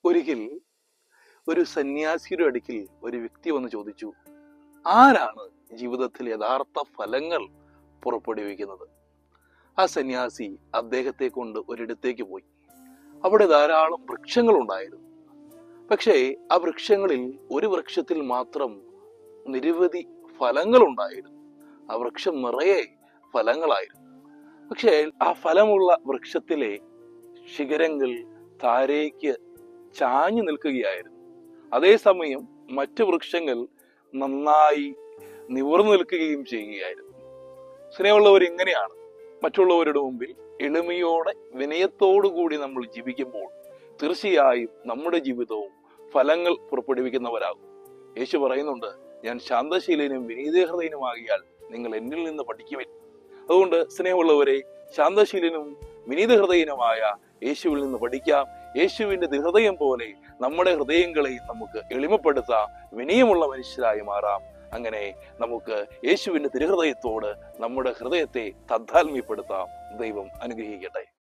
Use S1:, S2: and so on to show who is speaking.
S1: ഒരിക്കൽ ഒരു സന്യാസിയുടെ അടുക്കിൽ ഒരു വ്യക്തി വന്ന് ചോദിച്ചു, ആരാണ് ജീവിതത്തിൽ യഥാർത്ഥ ഫലങ്ങൾ പുറപ്പെടുവിക്കുന്നത്? ആ സന്യാസി അദ്ദേഹത്തെ കൊണ്ട് ഒരിടത്തേക്ക് പോയി. അവിടെ ധാരാളം വൃക്ഷങ്ങൾ ഉണ്ടായിരുന്നു. പക്ഷേ ആ വൃക്ഷങ്ങളിൽ ഒരു വൃക്ഷത്തിൽ മാത്രം നിരവധി ഫലങ്ങൾ ഉണ്ടായിരുന്നു. ആ വൃക്ഷം നിറയെ ഫലങ്ങളായിരുന്നു. പക്ഷേ ആ ഫലമുള്ള വൃക്ഷത്തിലെ ശിഖരങ്ങൾ താഴേക്ക് ചാഞ്ഞു നിൽക്കുകയായിരുന്നു. അതേസമയം മറ്റു വൃക്ഷങ്ങൾ നന്നായി നിവർന്നു നിൽക്കുകയും ചെയ്യുകയായിരുന്നു. സ്നേഹമുള്ളവർ, ഇങ്ങനെയാണ് മറ്റുള്ളവരുടെ മുമ്പിൽ എളിമയോടെ വിനയത്തോടു കൂടി നമ്മൾ ജീവിക്കുമ്പോൾ തീർച്ചയായും നമ്മുടെ ജീവിതവും ഫലങ്ങൾ പുറപ്പെടുവിക്കുന്നവരാകും. യേശു പറയുന്നുണ്ട്, ഞാൻ ശാന്തശീലനും വിനീതഹൃദയനുമാകിയാൽ നിങ്ങൾ എന്നിൽ നിന്ന് പഠിക്കുവിൻ. അതുകൊണ്ട് സ്നേഹമുള്ളവരെ, ശാന്തശീലനും വിനീതഹൃദയനുമായ യേശുവിൽ നിന്ന് പഠിക്കാം. യേശുവിന്റെ ഹൃദയം പോലെ നമ്മുടെ ഹൃദയങ്ങളെ നമുക്ക് എളിമപ്പെടുത്താം, വിനയമുള്ള മനുഷ്യരായി മാറാം. അങ്ങനെ നമുക്ക് യേശുവിന്റെ തിരുഹൃദയത്തോട് നമ്മുടെ ഹൃദയത്തെ തദ്ധാത്മ്യപ്പെടുത്താം. ദൈവം അനുഗ്രഹിക്കട്ടെ.